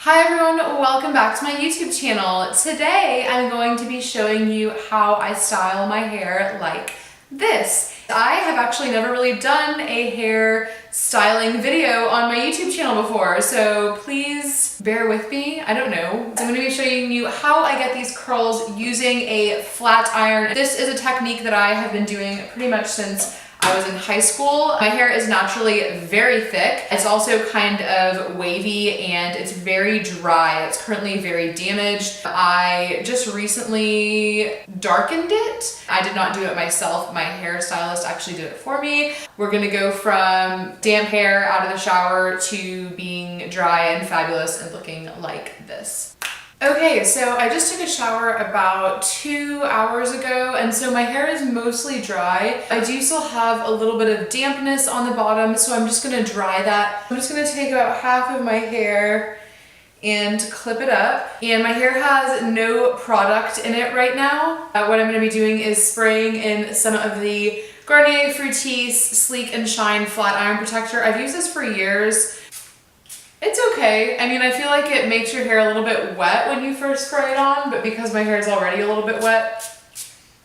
Hi everyone, welcome back to my YouTube channel. Today I'm going to be showing you how I style my hair like this. I have actually never really done a hair styling video on my YouTube channel before, so please bear with me. I don't know. I'm going to be showing you how I get these curls using a flat iron. This is a technique that I have been doing pretty much since I was in high school. My hair is naturally very thick. It's also kind of wavy and it's very dry. It's currently very damaged. I just recently darkened it. I did not do it myself. My hairstylist actually did it for me. We're gonna go from damp hair out of the shower to being dry and fabulous and looking like this. Okay, so I just took a shower about 2 hours ago, and so my hair is mostly dry. I do still have a little bit of dampness on the bottom, so I'm just gonna dry that. I'm just gonna take about half of my hair and clip it up. And my hair has no product in it right now. What I'm gonna be doing is spraying in some of the Garnier Fructis Sleek and Shine Flat Iron Protector. I've used this for years. It's okay. I mean, I feel like it makes your hair a little bit wet when you first spray it on, but because my hair is already a little bit wet,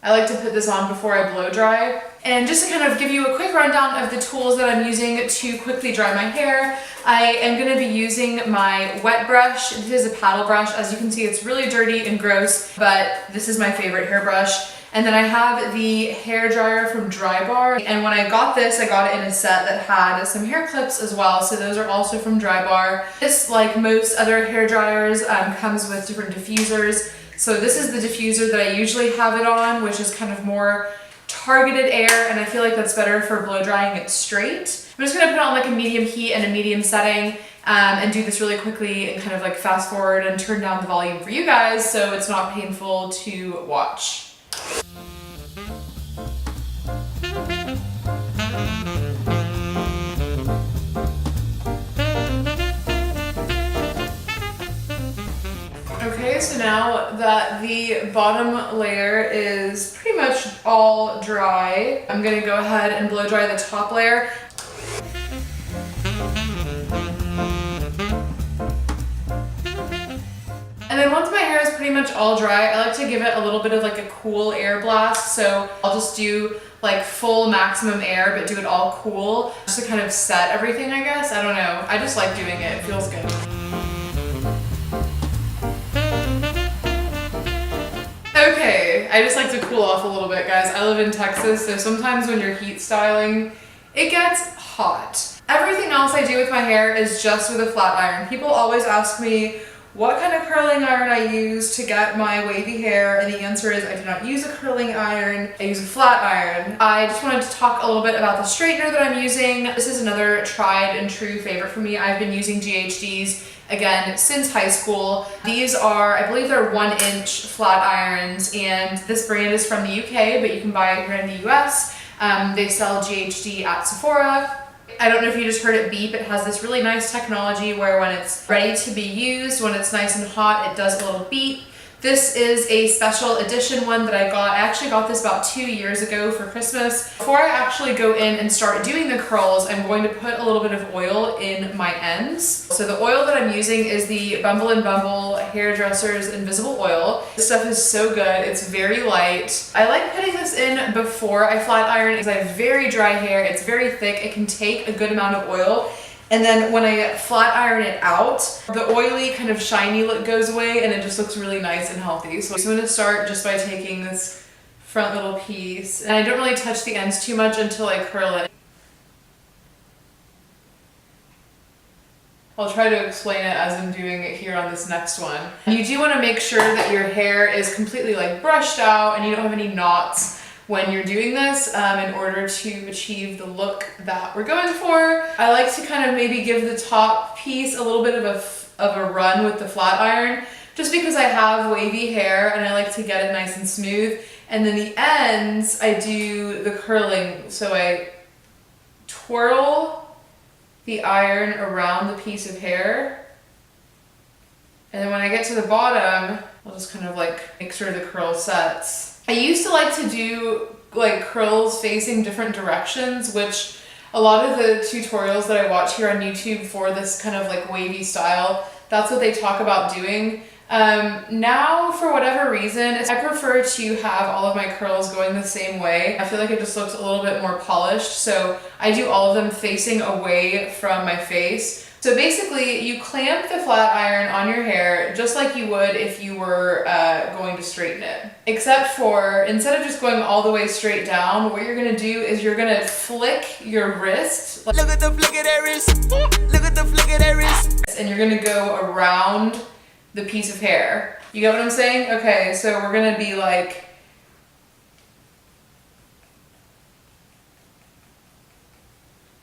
I like to put this on before I blow dry. And just to kind of give you a quick rundown of the tools that I'm using to quickly dry my hair, I am going to be using my wet brush. This is a paddle brush. As you can see, it's really dirty and gross, but this is my favorite hairbrush. And then I have the hair dryer from Drybar. And when I got this, I got it in a set that had some hair clips as well. So those are also from Drybar. This, like most other hair dryers, comes with different diffusers. So this is the diffuser that I usually have it on, which is kind of more targeted air. And I feel like that's better for blow drying it straight. I'm just gonna put it on like a medium heat and a medium setting and do this really quickly and kind of like fast forward and turn down the volume for you guys so it's not painful to watch. Okay, so now that the bottom layer is pretty much all dry, I'm gonna go ahead and blow dry the top layer. And then once my hair is pretty much all dry, I like to give it a little bit of like a cool air blast. So I'll just do like full maximum air, but do it all cool, just to kind of set everything, I guess. I don't know. I just like doing it. It feels good. Okay, I just like to cool off a little bit, guys. I live in Texas, so sometimes when you're heat styling, it gets hot. Everything else I do with my hair is just with a flat iron. People always ask me what kind of curling iron I use to get my wavy hair, and the answer is I do not use a curling iron, I use a flat iron. I just wanted to talk a little bit about the straightener that I'm using. This is another tried and true favorite for me. I've been using GHDs again since high school. These are, I believe they're 1-inch flat irons, and this brand is from the UK, but you can buy it here in the US. They sell GHD at Sephora. I don't know if you just heard it beep. It has this really nice technology where when it's ready to be used, when it's nice and hot, it does a little beep. This is a special edition one that I got. I actually got this about 2 years ago for Christmas. Before I actually go in and start doing the curls, I'm going to put a little bit of oil in my ends. So the oil that I'm using is the Bumble Hairdresser's Invisible Oil. This stuff is so good. It's very light. I like putting this in before I flat iron because I have very dry hair. It's very thick. It can take a good amount of oil. And then when I flat iron it out, the oily kind of shiny look goes away and it just looks really nice and healthy. So I'm going to start just by taking this front little piece. And I don't really touch the ends too much until I curl it. I'll try to explain it as I'm doing it here on this next one. And you do want to make sure that your hair is completely like brushed out and you don't have any knots when you're doing this in order to achieve the look that we're going for. I like to kind of maybe give the top piece a little bit of a run with the flat iron, just because I have wavy hair and I like to get it nice and smooth. And then the ends, I do the curling. So I twirl the iron around the piece of hair. And then when I get to the bottom, I'll just kind of like make sure the curl sets. I used to like to do like curls facing different directions, which a lot of the tutorials that I watch here on YouTube for this kind of like wavy style, that's what they talk about doing. Now, for whatever reason, I prefer to have all of my curls going the same way. I feel like it just looks a little bit more polished, so I do all of them facing away from my face. So basically, you clamp the flat iron on your hair just like you would if you were going to straighten it. Except for, instead of just going all the way straight down, what you're gonna do is you're gonna flick your wrist. Look at the flick of that wrist. Look at the flick of that wrist. And you're gonna go around the piece of hair. You get what I'm saying? Okay, so we're gonna be like,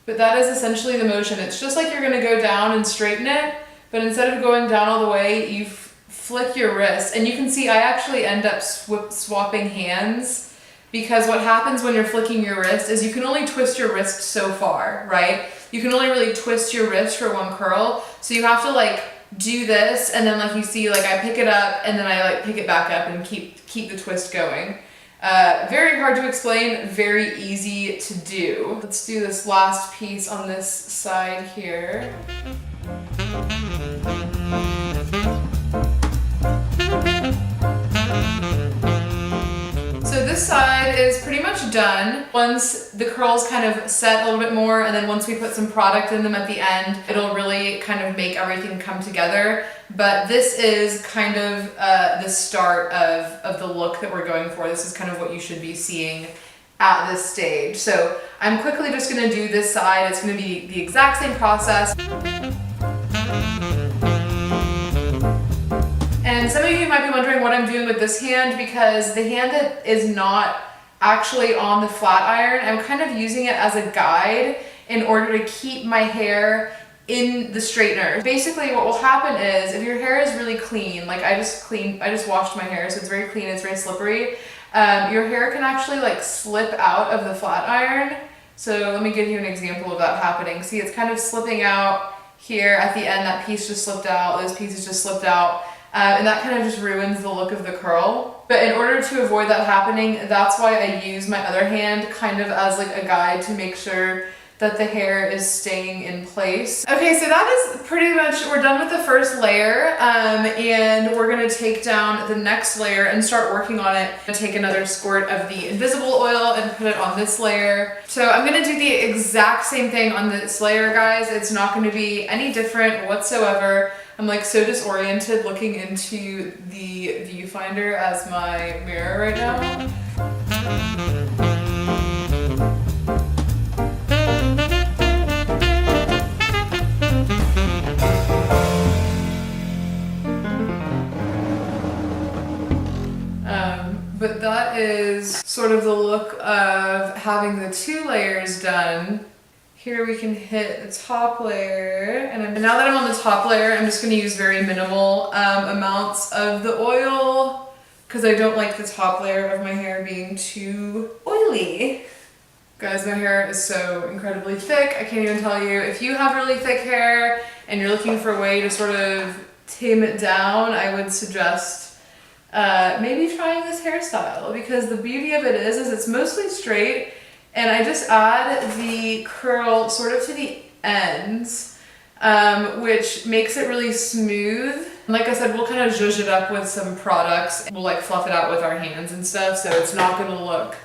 but that is essentially the motion. It's just like you're gonna go down and straighten it, but instead of going down all the way, you flick your wrist. And you can see I actually end up swapping hands, because what happens when you're flicking your wrist is you can only twist your wrist so far, right? You can only really twist your wrist for one curl. So you have to like do this, and then like you see, like I pick it up and then I like pick it back up and keep the twist going. Very hard to explain, very easy to do. Let's do this last piece on this side here. So this side is pretty much done. Once the curls kind of set a little bit more, and then once we put some product in them at the end, it'll really kind of make everything come together. But this is kind of the start of the look that we're going for. This is kind of what you should be seeing at this stage. So I'm quickly just gonna do this side. It's gonna be the exact same process. And some of you might be wondering what I'm doing with this hand, because the hand that is not actually on the flat iron, I'm kind of using it as a guide in order to keep my hair in the straightener. Basically what will happen is, if your hair is really clean, like I just washed my hair, so it's very clean, it's very slippery, your hair can actually like slip out of the flat iron. So let me give you an example of that happening. See, it's kind of slipping out here at the end. That piece just slipped out, those pieces just slipped out. And that kind of just ruins the look of the curl. But in order to avoid that happening, that's why I use my other hand kind of as like a guide to make sure that the hair is staying in place. Okay, so that is pretty much, we're done with the first layer, and we're gonna take down the next layer and start working on it. I'm gonna take another squirt of the invisible oil and put it on this layer. So I'm gonna do the exact same thing on this layer, guys. It's not gonna be any different whatsoever. I'm like so disoriented looking into the viewfinder as my mirror right now. But that is sort of the look of having the two layers done. Here we can hit the top layer, and now that I'm on the top layer, I'm just going to use very minimal amounts of the oil, because I don't like the top layer of my hair being too oily. Guys, my hair is so incredibly thick, I can't even tell you. If you have really thick hair and you're looking for a way to sort of tame it down, I would suggest maybe trying this hairstyle, because the beauty of it is it's mostly straight. And I just add the curl sort of to the ends, which makes it really smooth. Like I said, we'll kind of zhuzh it up with some products. We'll like fluff it out with our hands and stuff, so it's not gonna look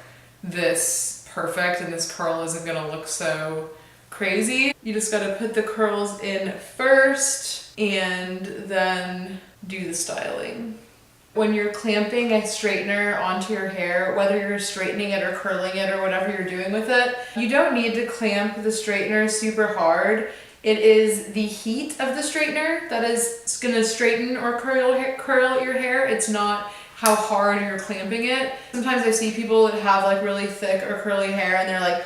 this perfect, and this curl isn't gonna look so crazy. You just gotta put the curls in first and then do the styling. When you're clamping a straightener onto your hair, whether you're straightening it or curling it or whatever you're doing with it, you don't need to clamp the straightener super hard. It is the heat of the straightener that is gonna straighten or curl your hair. It's not how hard you're clamping it. Sometimes I see people that have like really thick or curly hair and they're like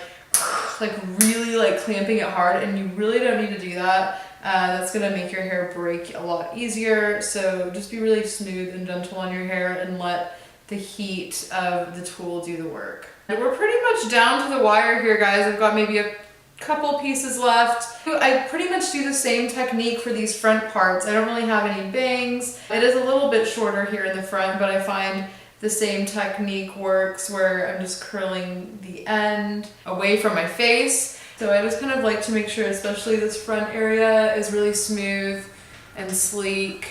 really like clamping it hard, and you really don't need to do that. That's gonna make your hair break a lot easier. So just be really smooth and gentle on your hair and let the heat of the tool do the work. And we're pretty much down to the wire here, guys. I've got maybe a couple pieces left. I pretty much do the same technique for these front parts. I don't really have any bangs. It is a little bit shorter here in the front, but I find the same technique works, where I'm just curling the end away from my face. So I just kind of like to make sure, especially this front area, is really smooth. and sleek.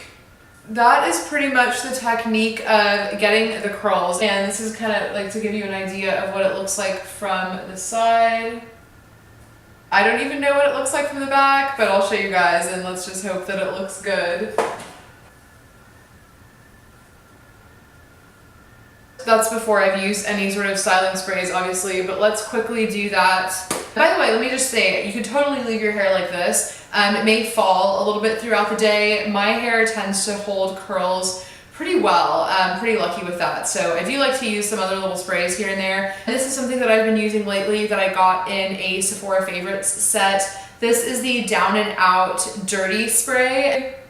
That is pretty much the technique of getting the curls. And this is kind of like to give you an idea of what it looks like from the side. I don't even know what it looks like from the back, but I'll show you guys and let's just hope that it looks good. That's before I've used any sort of styling sprays, obviously, but let's quickly do that. By the way, let me just say, you could totally leave your hair like this. It may fall a little bit throughout the day. My hair tends to hold curls pretty well. I'm pretty lucky with that. So I do like to use some other little sprays here and there. And this is something that I've been using lately that I got in a Sephora favorites set. This is the Down and Out Dirty Spray.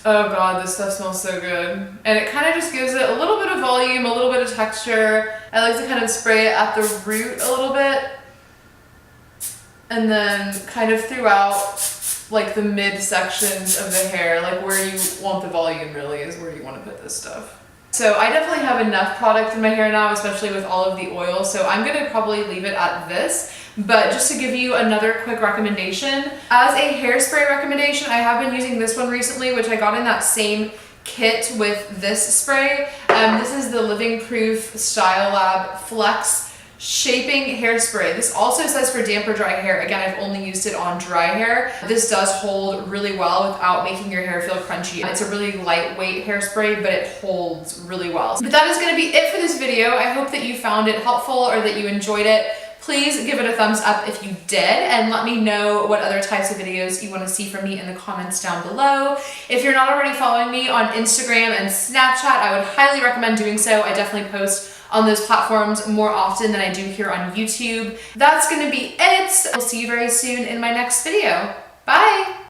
Oh god, this stuff smells so good. And it kind of just gives it a little bit of volume, a little bit of texture. I like to kind of spray it at the root a little bit. And then kind of throughout like the mid sections of the hair, like where you want the volume really is where you want to put this stuff. So I definitely have enough product in my hair now, especially with all of the oil. So I'm going to probably leave it at this. But just to give you another quick recommendation, as a hairspray recommendation, I have been using this one recently, which I got in that same kit with this spray. This is the Living Proof Style Lab Flex Shaping Hairspray. This also says for damp or dry hair. Again, I've only used it on dry hair. This does hold really well without making your hair feel crunchy. It's a really lightweight hairspray, but it holds really well. But that is going to be it for this video. I hope that you found it helpful or that you enjoyed it. Please give it a thumbs up if you did, and let me know what other types of videos you want to see from me in the comments down below. If you're not already following me on Instagram and Snapchat, I would highly recommend doing so. I definitely post on those platforms more often than I do here on YouTube. That's going to be it. I'll see you very soon in my next video. Bye!